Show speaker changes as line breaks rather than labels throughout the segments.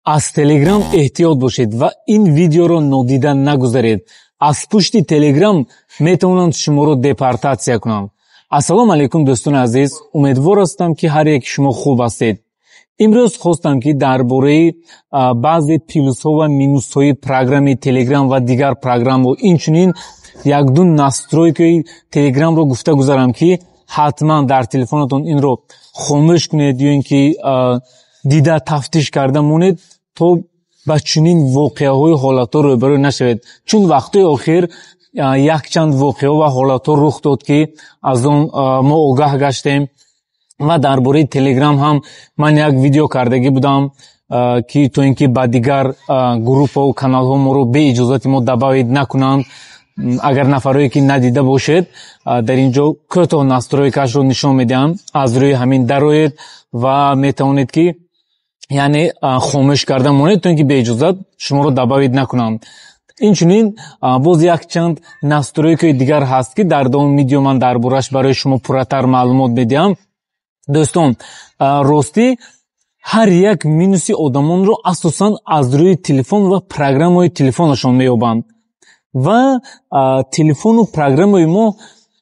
از تلگرام احتیاط باشید و این ویدیو رو نادیده نگذارید. از پشت تلگرام میتونند شما رو دپارتاسیا کنند. السلام علیکم دوستان عزیز، امیدوار هستم که هر یک شما خوب هستید. امروز خواستم که درباره بعضی پلوس ها و مینوس های پروگرام تلگرام و دیگر پروگرام و اینچنین یک دو ناسترویک تلگرام رو گفته گذارم که حتما در تلفنتون این رو خاموش کنید یا اینکه دیده تفتیش کرده مونید تا با چنین واقعه های حالات رو روبرو نشوید، چون وقتی آخر یک چند واقعه و حالات رخ داد که از اون ما آگاه گشتیم و درباره تلگرام هم من یک ویدیو کردگی بودم که تو اینکه با دیگر گروپ و کانال ها ما رو به اجازت ما دعوت نکنند. اگر نفرایی که ندیده باشید در اینجا کوتاه ناسترویکش رو نشون میدم، از روی همین دروید و میتونید که یعنی خاموش کرده مونید تا اینکه به اجازت شما رو دعوت نکنند. اینچنین باز یک چند ناسترویک دیگر هست که در دوم ویدیو من دربارش برای شما پرتر معلومات میدم. دوستان راستی هر یک مینوسی آدمان رو اساساً از روی تلفن و پروگرام های تلفنشون میابند و تلفن و پروگرام های ما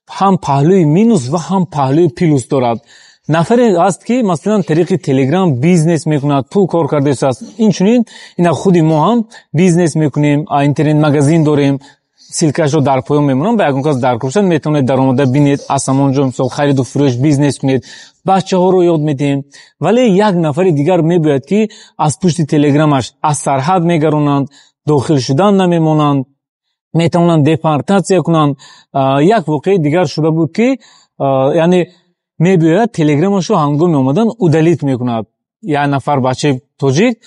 هم پهلوی مینوس و هم پهلوی پلوس دارد. نفری هست که مثلا طریق تلگرام بیزنس میکند، پول کار کرده است. اینچنین اینا خودی ما هم بیزنس میکنیم، اینترنت مگزین داریم، سیلکش رو در پایان میمونم. با یکون کس در کورسن میتونید درآمد ببینید، از همونجا مثلا خرید و فروش بیزنس کنید، بچه ها رو یاد میدیم. ولی یک نفر دیگر میباید که از پشت تلگرامش از سرحد میگرونند، داخل شدن نمیمونند، میتونند دپارتاسیا کنند. یک واقعه دیگر شده بود که یعنی میباید تلگرامش رو هنگام اومدن ادلیت میکند. یک نفر بچه توجیک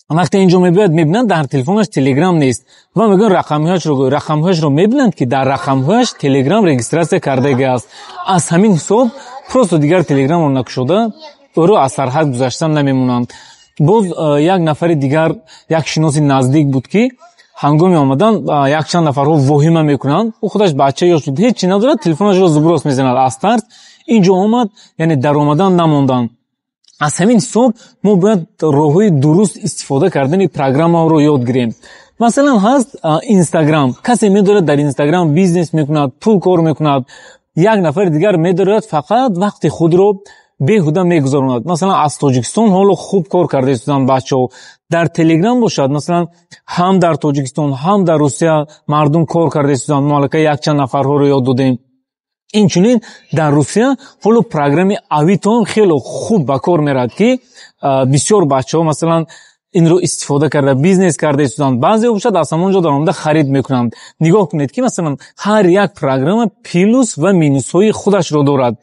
وقتی اینجا میباید میبینند در تلفنش تلگرام نیست و میگن رقمهاش رو میبینند که در رقمهاش تلگرام رجیستراسیون کرده است. از همین حساب پروست دیگر تلگرام رو نکشوده او رو از سرحد گذاشتن نمیمونند. باز یک نفر دیگر یک شناس نزدیک بود که هنگام آمدن یک چند نفر رو واهمه میکنند، او خودش بچه یا شد هیچ چی نداره، تلفنش رو زبرست میزند. از ترس اینجا آمد یعنی در آمدن نموندن. از همین حساب ما باید راههای درست استفاده کردن پروگرام ها رو یاد گیریم. مثلا هست اینستاگرام، کسی میداره در اینستاگرام بیزنس میکند، پول کار میکند، یک نفر دیگر میداره فقط وقت خود رو بیهوده میگذارند. مثلا از تاجیکستان حالا خوب کار کرده استودن بچه‌ها در تلگرام باشد، مثلا هم در تاجیکستان هم در روسیه مردم کار کرده استودن، مالک یک چند نفرها رو یاد دادیم. اینچنین در روسیه حالا پروگرام اویتو خیلی خوب به کار میرد که بسیار بچه‌ها مثلا این رو استفاده کرده بیزنس کرده استودن. بعضی باشد از همونجا در آمده خرید میکنند. نگاه کنید که مثلا هر یک پروگرام پلوس و مینوس های خودش رو دارد.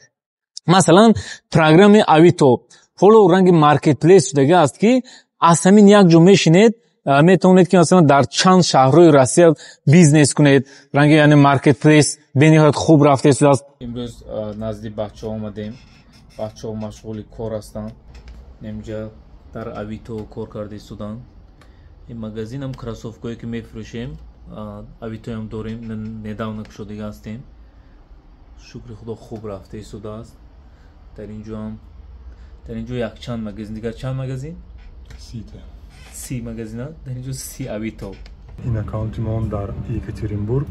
مثلا پروگرام اویتو حالا رنگ مارکت پلیس شده است که از همین یک جا میشینید میتونید که مثلا در چند شهرهای روسیه بیزنس کنید. رنگ یعنی مارکت پلیس بنیاد خوب رفته است. امروز نزدیک بچه ها آمدیم، بچه ها مشغول کار هستند. اینجا در اویتو کار کرده استودن. این مگزین هم کراسوفکایی که میفروشیم اویتو هم داریم، نداون شده هستیم. شکر خدا خوب رفته استوده است. در اینجا یک چند مگزین دیگر، چند مگزین؟ 30 مگزین ها، در اینجا 30 اویتو.
این اکانت من در یکاترینبورگ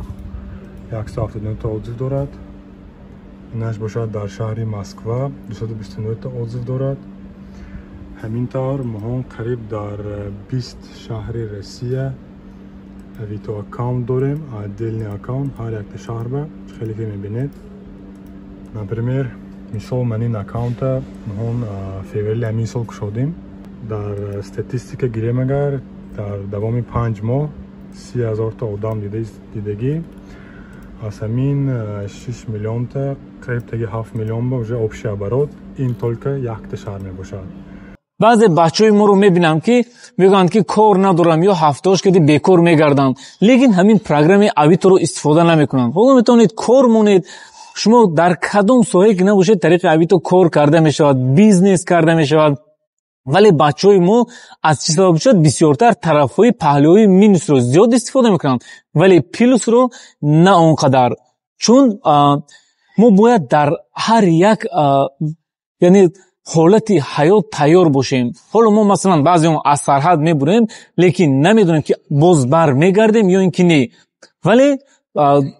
179 تا عضو دارد. اینش باشد در شهر مسکو 229 تا عضو دارد. همینطور ما هم قریب در 20 شهر روسیه اویتو اکانت داریم، دلنی اکانت هر یک شهر به خیلی که میبینید. например مثال من این اکانت هم فوریه همین سال کشیدیم. در استاتستیک گیریم اگر در دوام 5 ماه 30,000 تا آدم دیدگی، از همین 6 میلیون تا قریب تا 7 میلیون با وجه آبشی عبارات این طول که یک شهر می باشد.
بعضی بچهای ما رو میبینم که میگن که کار ندارم یا هفتهاش که بیکار میگردن، لیکن همین پروگرام اویتو رو استفاده نمیکنن. حالا میتونید کار مونید، شما در کدام ساحه که نباشید طریق اویتو کار کرده میشود، بیزنس کرده میشود. ولی بچهای ما از چی سبب شد بسیارتر طرفهای پهلوی مینوس رو زیاد استفاده میکنن ولی پلوس رو نه اونقدر. چون ما باید در هر یک یعنی ҳолати ҳаёт тайёр бошем. ҳоло мо масалан баъзеҳо аз сарҳад мебурем, лекин намедонем ки боз бармегардем ё ин ки не. Вале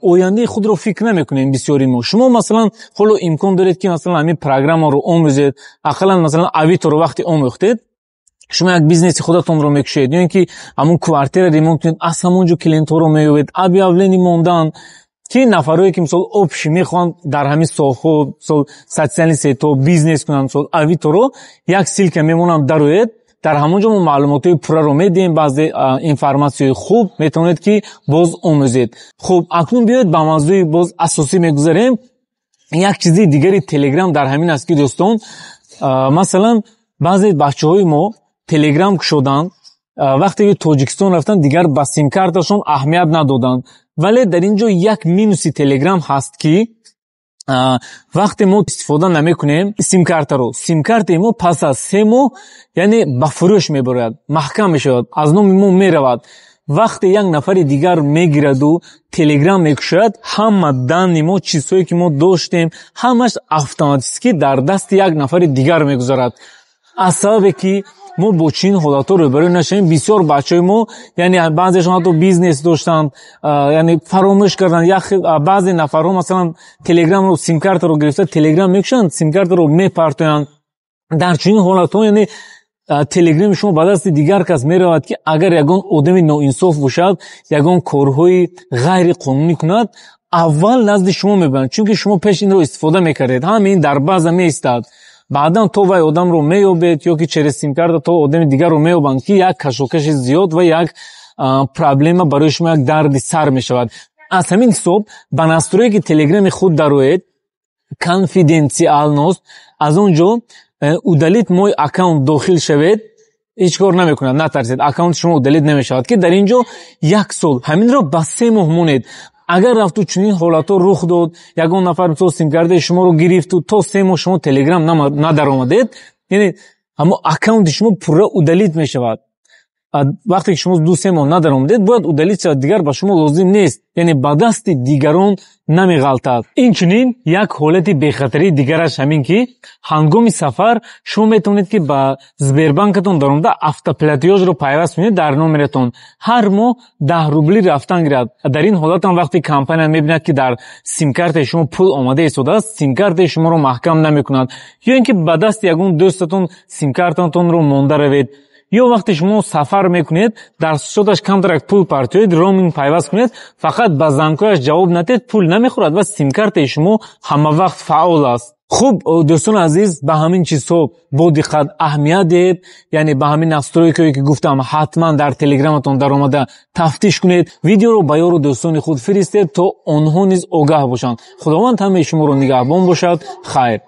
ояндаи худро фикр намекунем бисёри мо. Шумо масалан ҳоло имкон доред ки масалан ҳамин программаро омӯзед, ақаллан масалан авиторо вақте омӯхтед, шумо як бизнеси худатонро мекушед, ё ин ки ҳамун квартира ремонт кунед, аз ҳамонҷо клиентҳоро меёбед, объявлени мондан ки нафарое ки мисол обши мехоҳанд дар ҳамин соҳҳо мисол социални сектор бизнес кунанд, мисол авиторо як силка мемонанд дароед, дар ҳамонҷо мо маълумотҳои пурраро медиҳем, баъзе информатсияҳои хуб метавонед ки боз омӯзед. Хуб, акнун биёед ба мавзӯи боз асосӣ мегузарем. Як чизи дигари Telegram дар ҳамин аст ки дӯстон, масалан баъзе бачаҳои мо Telegram кушоданд, вақте ки Тоҷикистон рафтанд дигар ба симкарташон аҳамият надоданд. Вале дар ин ҷо як минуси Telegram ҳаст ки вақте мо истифода намекунем симкартаро, симкартаи мо пас аз 3 моҳ яъне ба фурӯш мебарояд, маҳкам мешавад, аз номи мо меравад. вақте як нафари дигар мегираду Telegram мекушад, ҳама данни мо, чизҳое ки мо доштем, ҳамаш автоматически дар дасти як нафари дигар мегузарад. аз сабабе ки мо бо чин ҳолатҳо рӯбарӯ нашавем, бисёр бачаҳои мо, яъне баъзешон ҳатто бизнес доштанд, яъне фаромӯш карданд. баъзе нафарҳо масалан Telegramро, симкартаро гирифта Telegram мекушанд, симкартаро мепартоянд. дар чунин ҳолатҳо яъне Telegram шумо ба дасти дигар кас меравад ки агар ягон одами ноинсоф бошад, ягон корҳои ғайриқонунӣ кунад, аввал назди шумо мебаранд, чунки шумо пеш инро истифода мекардед. ҳамин дар база меистад. баъдан то вай одамро меёбед ё ки через симкарта то одами дигарро меёбанд ки як кашокаши зиёд ва як проблема барои шумо, як дарди сар мешавад. аз ҳамин ҳисоб ба настрое ки Telegram-и худ дароед конфиденсиалност, аз он ҷо удалит мой аккаунт дохил шавед, ҳеҷ кор намекунад, натарсед, аккаунти шумо удалит намешавад, ки дар ин ҷо 1 сол, ҳаминро ба 3 моҳ монед. агар рафту чунин ҳолатҳо рух дод, ягон нафар мисол симкардаи шуморо гирифту, то 3 моҳ шумо Telegram надаромадед, яъне ҳамо аккаунти шумо пурра удалит мешавад. вақте ки шумо 2-3 моҳ надаромадед, бояд удалит шавад, дигар ба шумо лозим нест, яъне ба дасти дигарон намеғалтад. инчунин як ҳолати бехатарии дигараш ҳамин ки ҳангоми сафар шумо метавонед ки ба Сбербанкатон даромада автоплатёжро пайваст кунед дар номератон. ҳар моҳ 10 рубли рафтан гирад. дар ин ҳолатам вақте компания мебинад ки дар симкартаи шумо пул омада истодааст, симкартаи шуморо маҳкам намекунад, ё ин ки ба дасти ягон дӯстатон симкартатонро монда равед, ё вақте шумо сафар мекунед, дар шодаш камтарак пул партоед, роуминг пайваст кунед, фақат ба зангҳояш ҷавоб надед, пул намехӯрад ва симкартаи шумо ҳамавақт фаъол аст. хуб дӯстони азиз, ба ҳамин чизҳо бо диққат аҳамият диҳед, яъне ба ҳамин настройкое ки гуфтам ҳатман дар Telegramатон даромада тафтиш кунед, видеоро ба ёру дӯстони худ фиристед то онҳо низ огаҳ бошанд. худованд ҳамаи шуморо нигаҳбон бошад. хайр.